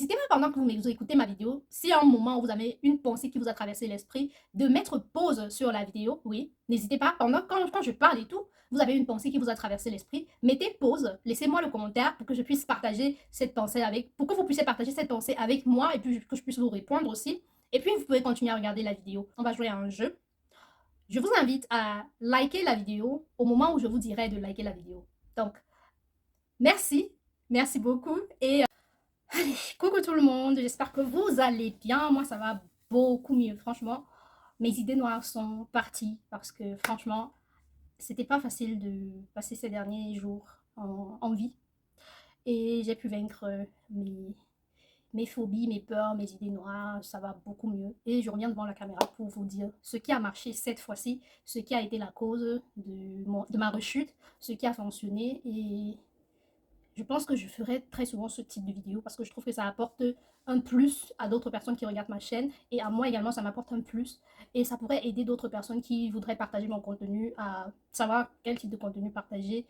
n'hésitez pas pendant que vous écoutez ma vidéo, si à un moment vous avez une pensée qui vous a traversé l'esprit, de mettre pause sur la vidéo, oui. N'hésitez pas, quand je parle et tout, vous avez une pensée qui vous a traversé l'esprit, mettez pause, laissez-moi le commentaire pour que je puisse partager cette pensée pour que vous puissiez partager cette pensée avec moi et puis que je puisse vous répondre aussi. Et puis vous pouvez continuer à regarder la vidéo. On va jouer à un jeu. Je vous invite à liker la vidéo au moment où je vous dirai de liker la vidéo. Donc, merci, merci beaucoup et allez, coucou tout le monde, j'espère que vous allez bien. Moi, ça va beaucoup mieux, franchement. Mes idées noires sont parties parce que, franchement, c'était pas facile de passer ces derniers jours en vie. Et j'ai pu vaincre mes phobies, mes peurs, mes idées noires, ça va beaucoup mieux. Et je reviens devant la caméra pour vous dire ce qui a marché cette fois-ci, ce qui a été la cause de ma rechute, ce qui a fonctionné. Et je pense que je ferai très souvent ce type de vidéo parce que je trouve que ça apporte un plus à d'autres personnes qui regardent ma chaîne et à moi également ça m'apporte un plus et ça pourrait aider d'autres personnes qui voudraient partager mon contenu à savoir quel type de contenu partager,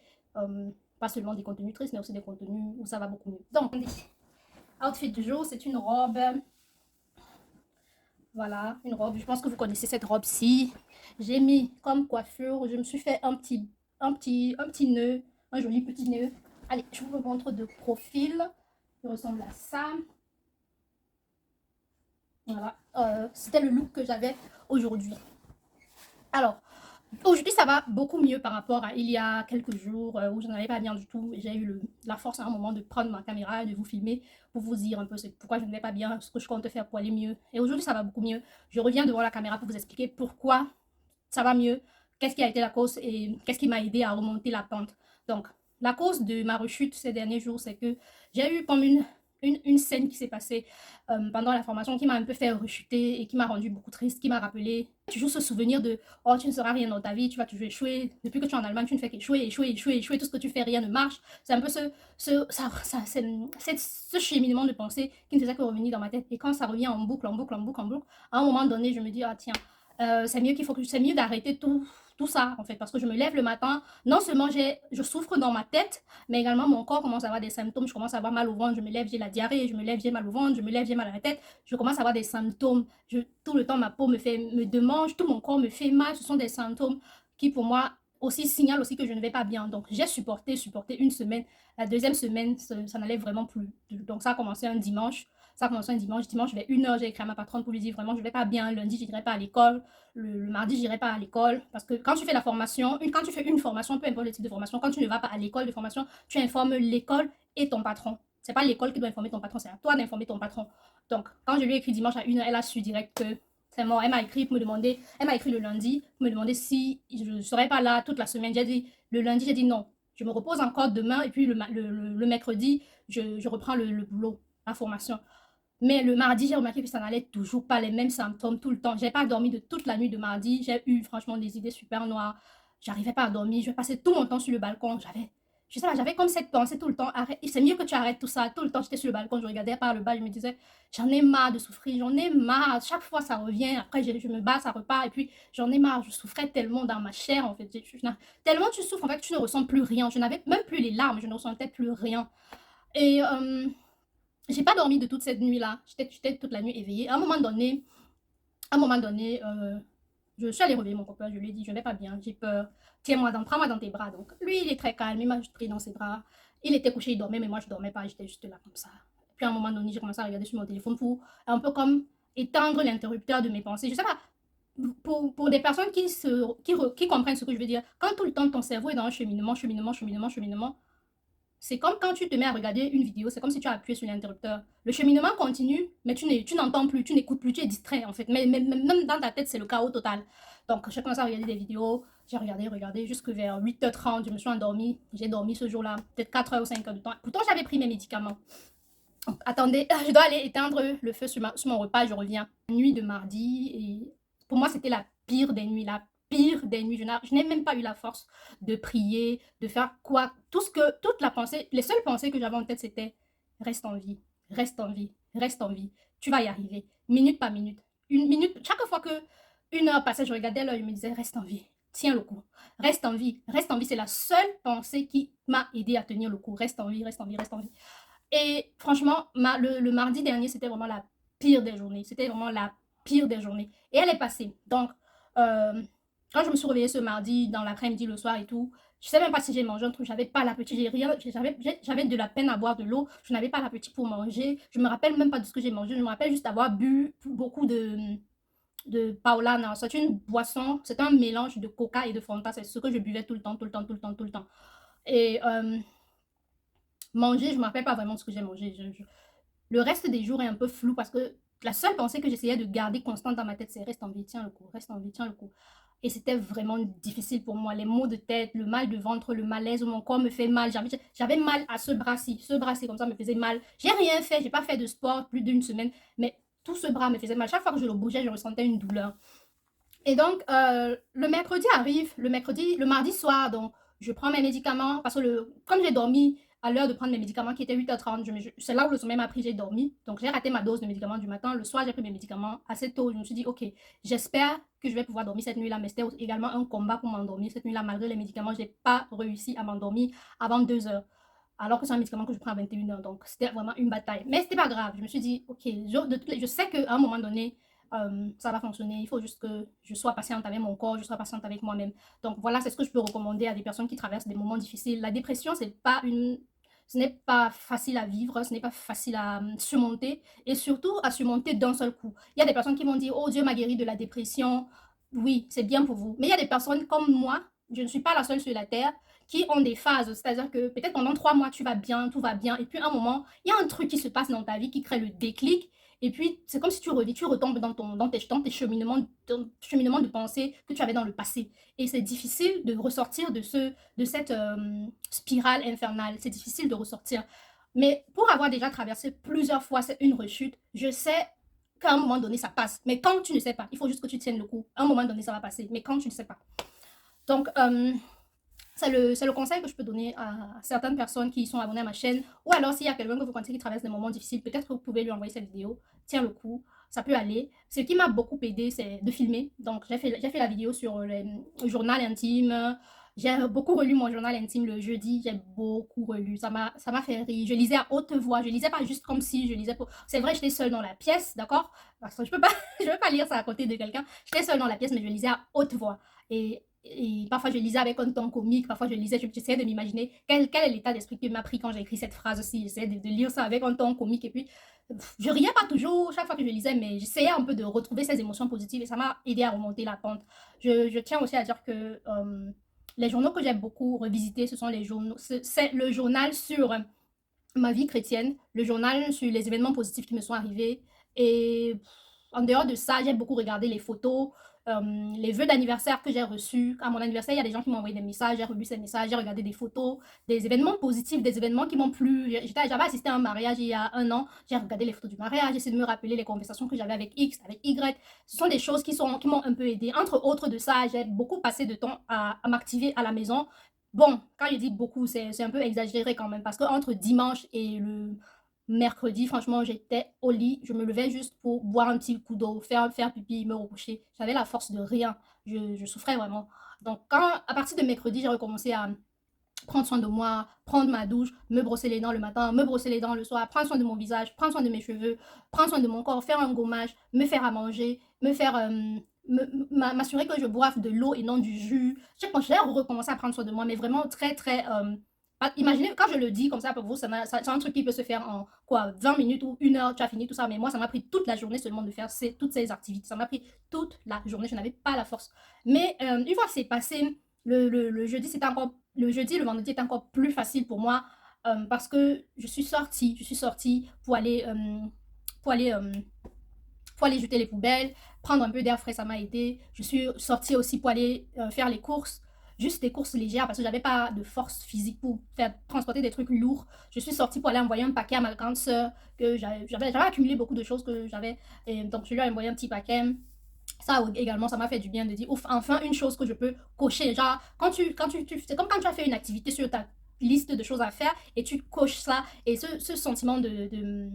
pas seulement des contenus tristes mais aussi des contenus où ça va beaucoup mieux. Donc, outfit du jour, c'est une robe, voilà, une robe, je pense que vous connaissez cette robe-ci. J'ai mis comme coiffure, je me suis fait un petit nœud, un joli petit nœud. Allez, je vous le montre de profil. Il ressemble à ça. Voilà, c'était le look que j'avais aujourd'hui. Alors, aujourd'hui, ça va beaucoup mieux par rapport à il y a quelques jours où je n'avais pas bien du tout. J'ai eu la force à un moment de prendre ma caméra et de vous filmer pour vous dire un peu pourquoi je ne vais pas bien, ce que je compte faire pour aller mieux. Et aujourd'hui, ça va beaucoup mieux. Je reviens devant la caméra pour vous expliquer pourquoi ça va mieux, qu'est-ce qui a été la cause et qu'est-ce qui m'a aidé à remonter la pente. Donc, la cause de ma rechute ces derniers jours, c'est que j'ai eu comme une scène qui s'est passée pendant la formation qui m'a un peu fait rechuter et qui m'a rendu beaucoup triste, qui m'a rappelé toujours ce souvenir de oh, tu ne seras rien dans ta vie, tu vas toujours échouer. Depuis que tu es en Allemagne, tu ne fais qu'échouer, échouer, échouer, échouer. Tout ce que tu fais, rien ne marche. C'est un peu ce cheminement de pensée qui ne faisait que revenir dans ma tête. Et quand ça revient en boucle, en boucle, en boucle, en boucle, à un moment donné, je me dis, ah tiens, c'est mieux d'arrêter tout ça en fait parce que je me lève le matin, non seulement je souffre dans ma tête mais également mon corps commence à avoir des symptômes, je commence à avoir mal au ventre, je me lève j'ai la diarrhée, je me lève j'ai mal au ventre, je me lève j'ai mal à la tête, je commence à avoir des symptômes, tout le temps ma peau me démange, tout mon corps me fait mal, ce sont des symptômes qui pour moi aussi signalent aussi que je ne vais pas bien. Donc j'ai supporté une semaine, la deuxième semaine ça n'allait vraiment plus, donc ça a commencé un dimanche. Ça a commencé un dimanche. Dimanche, je vais 1 heure, j'ai écrit à ma patronne pour lui dire vraiment, je vais pas bien. Lundi, je n'irai pas à l'école. Le mardi, je n'irai pas à l'école. Parce que quand tu fais la formation, quand tu fais une formation, peu importe le type de formation, quand tu ne vas pas à l'école de formation, tu informes l'école et ton patron. C'est pas l'école qui doit informer ton patron, c'est à toi d'informer ton patron. Donc, quand je lui ai écrit dimanche à 1 heure, elle a su direct que c'est mort. Elle m'a écrit pour me demander, elle m'a écrit le lundi pour me demander si je ne serais pas là toute la semaine. J'ai dit, le lundi, j'ai dit non. Je me repose encore demain et puis le mercredi, je reprends le boulot, la formation. Mais le mardi, j'ai remarqué que ça n'allait toujours pas les mêmes symptômes tout le temps. J'ai pas dormi de toute la nuit de mardi. J'ai eu franchement des idées super noires. J'arrivais pas à dormir. Je passais tout mon temps sur le balcon. Je sais pas, j'avais comme cette pensée tout le temps. Arrête, c'est mieux que tu arrêtes tout ça. Tout le temps, j'étais sur le balcon, je regardais par le bas, je me disais, j'en ai marre de souffrir, j'en ai marre. Chaque fois, ça revient. Après, je me bats, ça repart. Et puis, j'en ai marre. Je souffrais tellement dans ma chair, en fait. Tellement tu souffres, en fait, tu ne ressens plus rien. Je n'avais même plus les larmes, je ne ressentais plus rien. Et j'ai pas dormi de toute cette nuit-là. J'étais toute la nuit éveillée. À un moment donné, je suis allée réveiller mon copain. Je lui ai dit, je vais pas bien, j'ai peur. Tiens-moi prends-moi dans tes bras. Donc, lui, il est très calme. Il m'a juste pris dans ses bras. Il était couché, il dormait, mais moi, je dormais pas. J'étais juste là comme ça. Puis, à un moment donné, j'ai commencé à regarder sur mon téléphone pour un peu comme éteindre l'interrupteur de mes pensées. Je sais pas, pour des personnes qui comprennent ce que je veux dire. Quand tout le temps, ton cerveau est dans un cheminement, cheminement, cheminement, cheminement, c'est comme quand tu te mets à regarder une vidéo, c'est comme si tu as appuyé sur l'interrupteur. Le cheminement continue, mais tu n'entends plus, tu n'écoutes plus, tu es distrait en fait. Mais même dans ta tête, c'est le chaos total. Donc, j'ai commencé à regarder des vidéos, j'ai regardé, jusque vers 8h30, je me suis endormie. J'ai dormi ce jour-là, peut-être 4 heures ou 5 heures de temps. Pourtant, j'avais pris mes médicaments. Donc, attendez, je dois aller éteindre le feu sur mon repas, je reviens. Nuit de mardi, et pour moi, c'était la pire des nuits, la pire des nuits. Je n'ai même pas eu la force de prier, de faire quoi. Toute la pensée, les seules pensées que j'avais en tête, c'était reste en vie, reste en vie, reste en vie. Tu vas y arriver, minute par minute. Une minute, chaque fois que 1 heure passait, je regardais l'heure, je me disais reste en vie, tiens le coup, reste en vie, reste en vie. C'est la seule pensée qui m'a aidé à tenir le coup. Reste en vie, reste en vie, reste en vie. Et franchement, le mardi dernier, c'était vraiment la pire des journées. C'était vraiment la pire des journées. Et elle est passée. Donc, euh, quand je me suis réveillée ce mardi, dans l'après-midi, le soir et tout, je sais même pas si j'ai mangé un truc, j'avais pas l'appétit, j'avais de la peine à boire de l'eau, je n'avais pas l'appétit pour manger, je me rappelle même pas de ce que j'ai mangé, je me rappelle juste avoir bu beaucoup de Paulana. C'est une boisson, c'est un mélange de coca et de Fanta, c'est ce que je buvais tout le temps, tout le temps, tout le temps, tout le temps. Et manger, je me rappelle pas vraiment de ce que j'ai mangé. Le reste des jours est un peu flou parce que la seule pensée que j'essayais de garder constante dans ma tête, c'est reste en vie, tiens le coup, reste en vie, tiens le coup. Et c'était vraiment difficile pour moi. Les maux de tête, le mal de ventre, le malaise, mon corps me fait mal. J'avais mal à ce bras-ci comme ça me faisait mal. J'ai rien fait, j'ai pas fait de sport plus d'une semaine, mais tout ce bras me faisait mal. Chaque fois que je le bougeais, je ressentais une douleur. Et donc, le mercredi arrive, le mardi soir, donc je prends mes médicaments parce que comme j'ai dormi à l'heure de prendre mes médicaments qui était 8h30, c'est là où le sommeil m'a pris, j'ai dormi. Donc, j'ai raté ma dose de médicaments du matin. Le soir, j'ai pris mes médicaments assez tôt. Je me suis dit, OK, j'espère que je vais pouvoir dormir cette nuit-là. Mais c'était également un combat pour m'endormir cette nuit-là. Malgré les médicaments, je n'ai pas réussi à m'endormir avant 2h. Alors que c'est un médicament que je prends à 21h. Donc, c'était vraiment une bataille. Mais c'était pas grave. Je me suis dit, OK, je sais qu'à un moment donné, ça va fonctionner. Il faut juste que je sois patiente avec mon corps, je sois patiente avec moi-même. Donc voilà, c'est ce que je peux recommander à des personnes qui traversent des moments difficiles. La dépression, ce n'est pas facile à vivre, ce n'est pas facile à surmonter et surtout à surmonter d'un seul coup. Il y a des personnes qui vont dire, oh Dieu m'a guéri de la dépression. Oui, c'est bien pour vous. Mais il y a des personnes comme moi, je ne suis pas la seule sur la terre, qui ont des phases. C'est-à-dire que peut-être pendant 3 mois, tu vas bien, tout va bien. Et puis à un moment, il y a un truc qui se passe dans ta vie qui crée le déclic et puis, c'est comme si tu retombes dans tes cheminements de pensée que tu avais dans le passé. Et c'est difficile de ressortir de cette spirale infernale. C'est difficile de ressortir. Mais pour avoir déjà traversé plusieurs fois une rechute, je sais qu'à un moment donné, ça passe. Mais quand tu ne sais pas, il faut juste que tu tiennes le coup. À un moment donné, ça va passer. Mais quand tu ne sais pas. Donc, c'est le conseil que je peux donner à certaines personnes qui sont abonnées à ma chaîne. Ou alors, s'il y a quelqu'un que vous connaissez qui traverse des moments difficiles, peut-être que vous pouvez lui envoyer cette vidéo. Tiens le coup, ça peut aller. Ce qui m'a beaucoup aidé, c'est de filmer. Donc, j'ai fait la vidéo sur le journal intime. J'ai beaucoup relu mon journal intime le jeudi. J'ai beaucoup relu. Ça m'a fait rire. Je lisais à haute voix. Je lisais pas juste comme si je lisais pour... C'est vrai, j'étais seule dans la pièce, d'accord? Parce que je peux pas, je peux pas lire ça à côté de quelqu'un. J'étais seule dans la pièce, mais je lisais à haute voix. Et parfois, je lisais avec un ton comique, parfois, j'essayais de m'imaginer quel est l'état d'esprit qui m'a pris quand j'ai écrit cette phrase aussi. J'essayais de lire ça avec un ton comique. Et puis, je riais pas toujours chaque fois que je lisais, mais j'essayais un peu de retrouver ces émotions positives et ça m'a aidé à remonter la pente. Je tiens aussi à dire que les journaux que j'ai beaucoup revisités, ce sont les journaux. C'est le journal sur ma vie chrétienne, le journal sur les événements positifs qui me sont arrivés. Et en dehors de ça, j'ai beaucoup regardé les photos, les vœux d'anniversaire que j'ai reçus. À mon anniversaire, il y a des gens qui m'ont envoyé des messages, j'ai relu ces messages, j'ai regardé des photos, des événements positifs, des événements qui m'ont plu. J'avais assisté à un mariage il y a un an, j'ai regardé les photos du mariage, j'ai essayé de me rappeler les conversations que j'avais avec X, avec Y. Ce sont des choses qui m'ont un peu aidé. Entre autres de ça, j'ai beaucoup passé de temps à m'activer à la maison. Bon, quand je dis beaucoup, c'est un peu exagéré quand même, parce qu'entre dimanche et le mercredi, franchement, j'étais au lit, je me levais juste pour boire un petit coup d'eau, faire pipi, me recoucher. J'avais la force de rien, je souffrais vraiment. Donc, à partir de mercredi, j'ai recommencé à prendre soin de moi, prendre ma douche, me brosser les dents le matin, me brosser les dents le soir, prendre soin de mon visage, prendre soin de mes cheveux, prendre soin de mon corps, faire un gommage, me faire à manger, m'assurer que je boive de l'eau et non du jus. J'ai recommencé à prendre soin de moi, mais vraiment très, très... imaginez, quand je le dis comme ça pour vous, c'est un truc qui peut se faire en quoi, 20 minutes ou 1 heure, tu as fini tout ça. Mais moi, ça m'a pris toute la journée seulement de faire toutes ces activités. Ça m'a pris toute la journée, je n'avais pas la force. Mais une fois que c'est passé, le jeudi, le jeudi, le vendredi est encore plus facile pour moi parce que je suis sortie pour aller, euh, pour aller jeter les poubelles, prendre un peu d'air frais, ça m'a aidé. Je suis sortie aussi pour aller faire les courses, juste des courses légères parce que j'avais pas de force physique pour faire transporter des trucs lourds. Je suis sortie pour aller envoyer un paquet à ma grande sœur que j'avais accumulé beaucoup de choses que j'avais, et donc je lui ai envoyé un petit paquet. Ça également, ça m'a fait du bien de dire, ouf, enfin une chose que je peux cocher. Genre, c'est comme quand tu as fait une activité sur ta liste de choses à faire et tu coches ça. Et ce sentiment de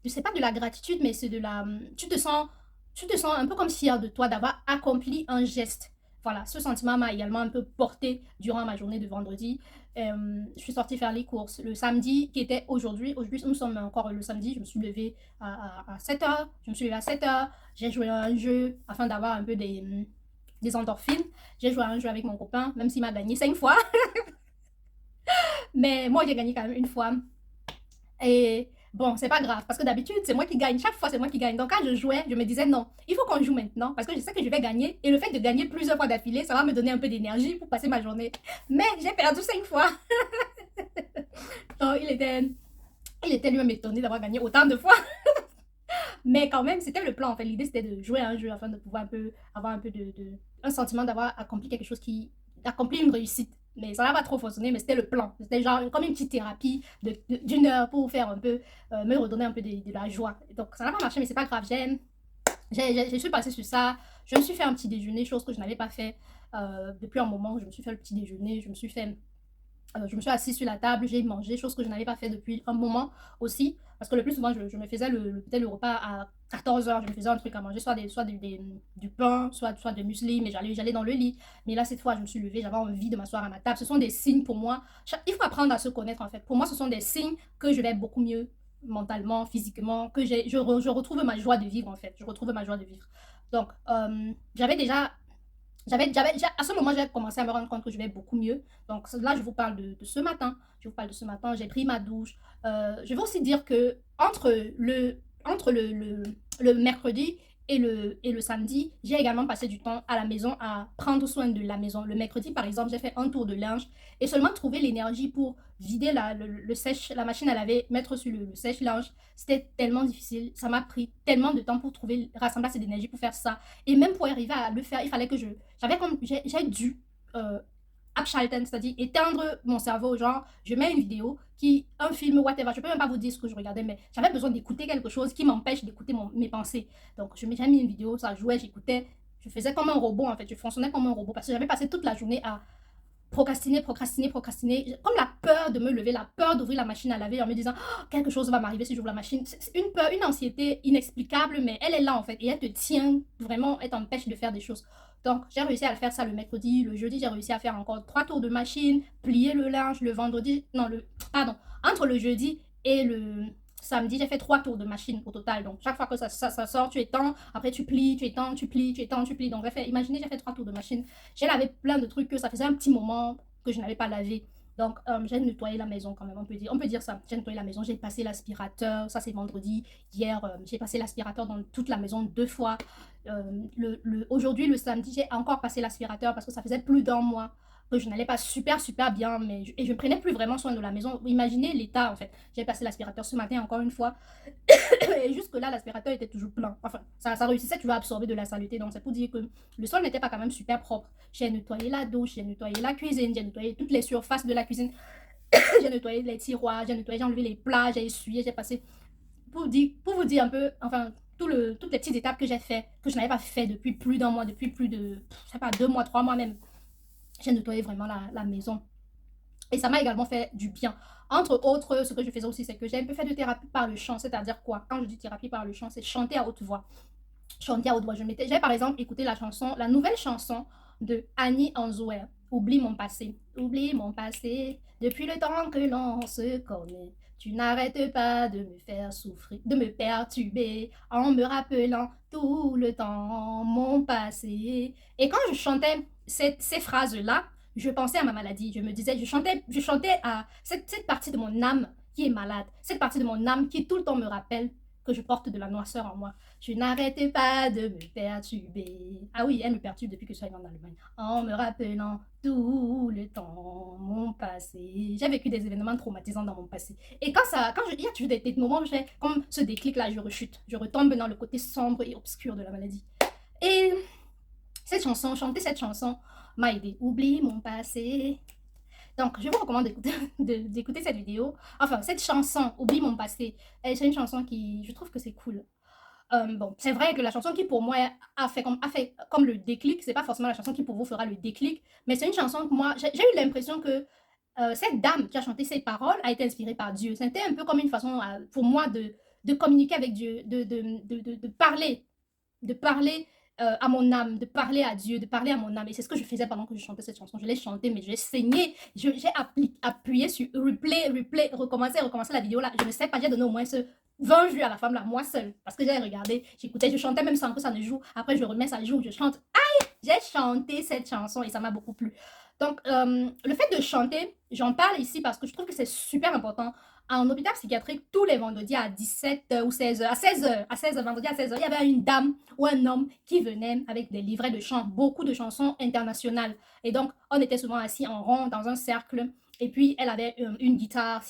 c'est pas de la gratitude, mais c'est de la, tu te sens un peu comme fier de toi d'avoir accompli un geste. voilà, ce sentiment m'a également un peu porté durant ma journée de vendredi. Je suis sortie faire les courses le samedi, qui était aujourd'hui, nous sommes encore le samedi, je me suis levée à 7h, je me suis levée à 7h, j'ai joué à un jeu afin d'avoir un peu des endorphines. J'ai joué à un jeu avec mon copain, même s'il m'a gagné 5 fois, mais moi j'ai gagné quand même une fois. Et bon, c'est pas grave, parce que d'habitude, c'est moi qui gagne. Chaque fois, c'est moi qui gagne. Donc, quand je jouais, je me disais non, il faut qu'on joue maintenant, parce que je sais que je vais gagner. Et le fait de gagner plusieurs fois d'affilée, ça va me donner un peu d'énergie pour passer ma journée. Mais j'ai perdu 5 fois. Donc, il était lui-même étonné d'avoir gagné autant de fois. Mais quand même, c'était le plan. En fait, l'idée, c'était de jouer à un jeu afin de pouvoir un peu avoir un peu un sentiment d'avoir accompli quelque chose accompli une réussite. Mais ça n'a pas trop fonctionné, mais c'était le plan. C'était genre comme une petite thérapie d'une heure pour faire un peu, me redonner un peu de la joie. Donc ça n'a pas marché, mais c'est pas grave. Je suis passée sur ça. Je me suis fait un petit déjeuner, chose que je n'avais pas fait depuis un moment. Je me suis fait le petit déjeuner, je me suis assise sur la table, j'ai mangé, chose que je n'avais pas fait depuis un moment aussi. Parce que le plus souvent, je me faisais peut-être le repas à 14h, je me faisais un truc à manger, du pain, soit de muesli, mais j'allais dans le lit. Mais là, cette fois, je me suis levée, j'avais envie de m'asseoir à ma table. Ce sont des signes pour moi. Il faut apprendre à se connaître en fait. Pour moi, ce sont des signes que je vais beaucoup mieux mentalement, physiquement, que je retrouve ma joie de vivre en fait. Je retrouve ma joie de vivre. Donc, à ce moment, j'ai commencé à me rendre compte que je vais beaucoup mieux. Donc là, je vous parle de ce matin. Je vous parle de ce matin. J'ai pris ma douche. Je vais aussi dire que entre le mercredi et le samedi, j'ai également passé du temps à la maison à prendre soin de la maison. Le mercredi, par exemple, j'ai fait un tour de linge et seulement trouver l'énergie pour vider la machine à laver, mettre sur le sèche-linge. C'était tellement difficile. Ça m'a pris tellement de temps pour rassembler assez d'énergie pour faire ça. Et même pour arriver à le faire, il fallait que j'ai dû euh, abschalten, c'est-à-dire éteindre mon cerveau, genre je mets une vidéo, un film, whatever, je peux même pas vous dire ce que je regardais, mais j'avais besoin d'écouter quelque chose qui m'empêche d'écouter mes pensées. Donc j'ai mis une vidéo, ça jouait, j'écoutais, je faisais comme un robot en fait, je fonctionnais comme un robot parce que j'avais passé toute la journée à procrastiner, procrastiner, procrastiner. Comme la peur de me lever, la peur d'ouvrir la machine à laver en me disant oh, quelque chose va m'arriver si j'ouvre la machine. C'est une peur, une anxiété inexplicable, mais elle est là en fait et elle te tient vraiment, elle t'empêche de faire des choses. Donc j'ai réussi à le faire ça le mercredi, le jeudi j'ai réussi à faire encore 3 tours de machine, plier le linge, le vendredi, non pardon, entre le jeudi et le samedi, j'ai fait 3 tours de machine au total. Donc, chaque fois que ça sort, tu étends, après tu plies, tu étends, tu plies, tu étends, tu plies. Donc, imaginez, j'ai fait 3 tours de machine. J'ai lavé plein de trucs que ça faisait un petit moment que je n'avais pas lavé. Donc, j'ai nettoyé la maison quand même, on peut dire ça. J'ai nettoyé la maison, j'ai passé l'aspirateur, ça c'est vendredi. Hier, j'ai passé l'aspirateur dans toute la maison 2 fois. Aujourd'hui, le samedi, j'ai encore passé l'aspirateur parce que ça faisait plus d'un mois que je n'allais pas super, super bien, et je ne prenais plus vraiment soin de la maison. Imaginez l'état en fait. J'ai passé l'aspirateur ce matin encore une fois. Et jusque-là, l'aspirateur était toujours plein. Enfin, ça réussissait, tu vas absorber de la saleté. Donc, c'est pour dire que le sol n'était pas quand même super propre. J'ai nettoyé la douche, j'ai nettoyé la cuisine, j'ai nettoyé toutes les surfaces de la cuisine, j'ai nettoyé les tiroirs, j'ai enlevé les plats, j'ai essuyé, j'ai passé. Pour vous dire un peu, enfin, toutes les petites étapes que j'ai fait, que je n'avais pas fait depuis plus d'un mois, depuis plus de, je sais pas, 2 mois, 3 mois même. J'ai nettoyé vraiment la maison. Et ça m'a également fait du bien. Entre autres, ce que je faisais aussi, c'est que j'ai un peu fait de thérapie par le chant. C'est-à-dire quoi? Quand je dis thérapie par le chant, c'est chanter à haute voix. Chanter à haute voix. J'ai par exemple écouté la nouvelle chanson de Annie Anzouer. Oublie mon passé. Oublie mon passé. Depuis le temps que l'on se connaît. Tu n'arrêtes pas de me faire souffrir, de me perturber en me rappelant tout le temps mon passé. Et quand je chantais ces phrases-là, je pensais à ma maladie. Je me disais, je chantais à cette partie de mon âme qui est malade, cette partie de mon âme qui tout le temps me rappelle que je porte de la noirceur en moi. Je n'arrête pas de me perturber. Ah oui, elle me perturbe depuis que je suis arrivée en Allemagne. En me rappelant tout le temps mon passé. J'ai vécu des événements traumatisants dans mon passé. Et il y a toujours des moments où j'ai comme ce déclic-là, je rechute. Je retombe dans le côté sombre et obscur de la maladie. Et chanter cette chanson m'a aidé. Oublie mon passé. Donc, je vous recommande d'écouter cette vidéo. Enfin, cette chanson, Oublie mon passé. C'est une chanson qui, je trouve que c'est cool. Bon, c'est vrai que la chanson qui pour moi a fait comme le déclic, c'est pas forcément la chanson qui pour vous fera le déclic, mais c'est une chanson que moi, j'ai eu l'impression que cette dame qui a chanté ces paroles a été inspirée par Dieu. C'était un peu comme une façon pour moi de communiquer avec Dieu, de parler à mon âme, de parler à Dieu, de parler à mon âme. Et c'est ce que je faisais pendant que je chantais cette chanson. Je l'ai chantée, mais j'ai saigné. J'ai appuyé sur replay, recommencer la vidéo là. Je ne sais pas, j'ai donné au moins 20 vues à la femme là, moi seule. Parce que j'ai regardé, j'écoutais, je chantais même sans que ça ne joue. Après, je remets, ça joue, je chante. Aïe! J'ai chanté cette chanson et ça m'a beaucoup plu. Donc, le fait de chanter, j'en parle ici parce que je trouve que c'est super important. En hôpital psychiatrique, tous les vendredis à 17 ou 16 heures, à 16 heures, vendredi à 16 heures, il y avait une dame ou un homme qui venait avec des livrets de chants, beaucoup de chansons internationales. Et donc, on était souvent assis en rond dans un cercle. Et puis, elle avait une guitare.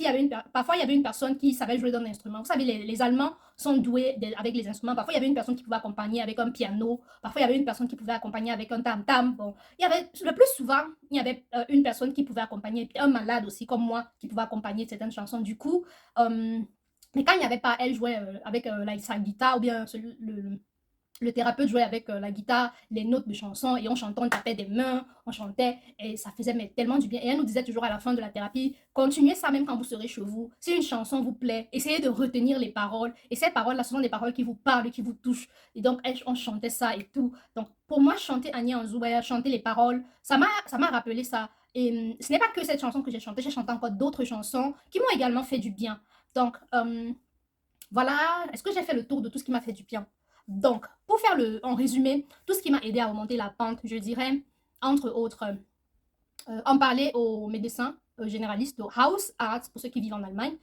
Parfois, il y avait une personne qui savait jouer d'un instrument. Vous savez, les Allemands sont doués avec les instruments. Parfois, il y avait une personne qui pouvait accompagner avec un piano. Parfois, il y avait une personne qui pouvait accompagner avec un tam-tam. Bon, il y avait, le plus souvent, il y avait une personne qui pouvait accompagner, un malade aussi, comme moi, qui pouvait accompagner certaines chansons. Du coup, mais quand il n'y avait pas, elle jouait avec sa guitare ou bien le thérapeute jouait avec la guitare, les notes de chanson et on chantait, on tapait des mains, on chantait et ça faisait tellement du bien. Et elle nous disait toujours à la fin de la thérapie, continuez ça même quand vous serez chez vous. Si une chanson vous plaît, essayez de retenir les paroles. Et ces paroles-là, ce sont des paroles qui vous parlent, qui vous touchent. Et donc, on chantait ça et tout. Donc, pour moi, chanter Annie Anzouaya, chanter les paroles, ça m'a rappelé ça. Et ce n'est pas que cette chanson que j'ai chanté encore d'autres chansons qui m'ont également fait du bien. Donc, voilà, est-ce que j'ai fait le tour de tout ce qui m'a fait du bien? Donc, pour faire en résumé, tout ce qui m'a aidé à remonter la pente, je dirais, entre autres, en parler aux médecins généralistes, au Hausarzt, pour ceux qui vivent en Allemagne.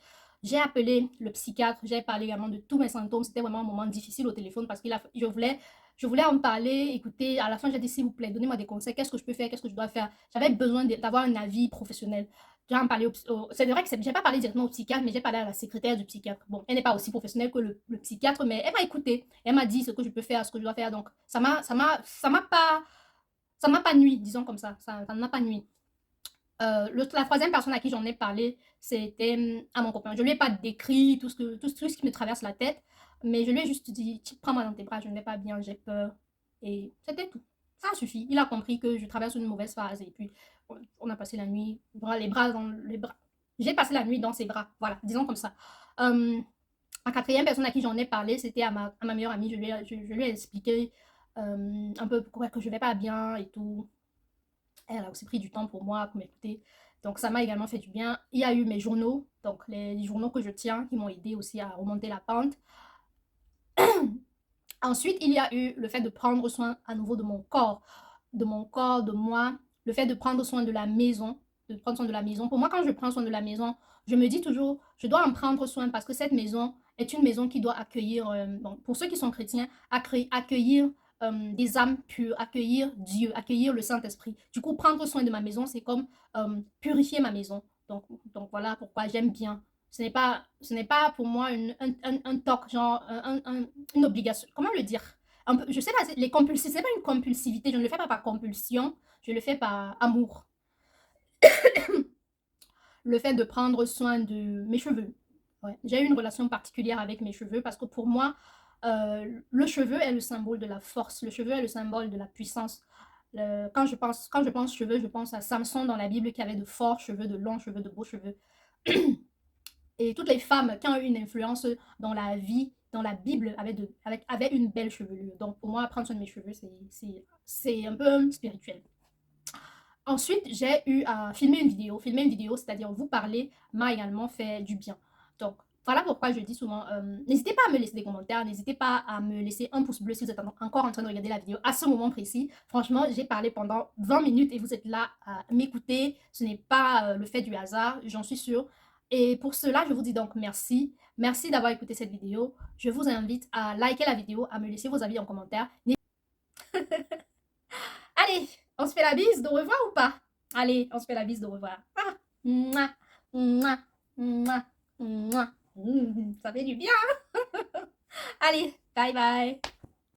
J'ai appelé le psychiatre, j'ai parlé également de tous mes symptômes. C'était vraiment un moment difficile au téléphone parce que je voulais en parler. Écoutez, à la fin, j'ai dit, s'il vous plaît, donnez-moi des conseils. Qu'est-ce que je peux faire? Qu'est-ce que je dois faire? J'avais besoin d'avoir un avis professionnel. J'ai en parlé c'est vrai que j'ai pas parlé directement au psychiatre, mais j'ai parlé à la secrétaire du psychiatre. Bon, elle n'est pas aussi professionnelle que le psychiatre, mais elle m'a écouté. Elle m'a dit ce que je peux faire, ce que je dois faire. Donc, ça m'a pas nuit, disons comme ça. Ça ne m'a pas nuit. La troisième personne à qui j'en ai parlé, c'était à mon copain. Je lui ai pas décrit tout ce qui me traverse la tête, mais je lui ai juste dit, prends-moi dans tes bras, je ne vais pas bien, j'ai peur. Et c'était tout. Ça suffit. Il a compris que je traverse une mauvaise phase et puis on a passé la nuit, les bras dans les bras. J'ai passé la nuit dans ses bras, voilà, disons comme ça. La quatrième personne à qui j'en ai parlé, c'était à ma meilleure amie. Je lui ai expliqué un peu pourquoi que je vais pas bien et tout. Elle a aussi pris du temps pour moi, pour m'écouter. Donc ça m'a également fait du bien. Il y a eu mes journaux, donc les journaux que je tiens, qui m'ont aidé aussi à remonter la pente. Ensuite, il y a eu le fait de prendre soin à nouveau de mon corps, de moi, le fait de prendre soin de la maison, de prendre soin de la maison. Pour moi, quand je prends soin de la maison, je me dis toujours, je dois en prendre soin parce que cette maison est une maison qui doit accueillir, bon, pour ceux qui sont chrétiens, accueillir des âmes pures, accueillir Dieu, accueillir le Saint-Esprit. Du coup, prendre soin de ma maison, c'est comme purifier ma maison. Donc voilà pourquoi j'aime bien. Ce n'est pas pour moi un toc, genre une obligation. Comment le dire? Je sais pas, les compulsifs, c'est pas une compulsivité. Je ne le fais pas par compulsion, je le fais par amour. Le fait de prendre soin de mes cheveux. Ouais. J'ai eu une relation particulière avec mes cheveux parce que pour moi, le cheveu est le symbole de la force. Le cheveu est le symbole de la puissance. Quand je pense cheveux, je pense à Samson dans la Bible qui avait de forts cheveux, de longs cheveux, de beaux cheveux. Et toutes les femmes qui ont eu une influence dans la vie, dans la Bible, avaient une belle chevelure. Donc pour moi, prendre soin de mes cheveux, c'est un peu spirituel. Ensuite, j'ai eu à filmer une vidéo. Filmer une vidéo, c'est-à-dire vous parler, m'a également fait du bien. Donc, voilà pourquoi je dis souvent, n'hésitez pas à me laisser des commentaires, n'hésitez pas à me laisser un pouce bleu si vous êtes encore en train de regarder la vidéo à ce moment précis. Franchement, j'ai parlé pendant 20 minutes et vous êtes là à m'écouter. Ce n'est pas le fait du hasard, j'en suis sûre. Et pour cela, je vous dis donc merci. Merci d'avoir écouté cette vidéo. Je vous invite à liker la vidéo, à me laisser vos avis en commentaire. Allez, on se fait la bise de revoir ou pas? Allez, on se fait la bise de revoir. Ah, mouah, mouah, mouah, mouah. Ça fait du bien. Allez, bye bye.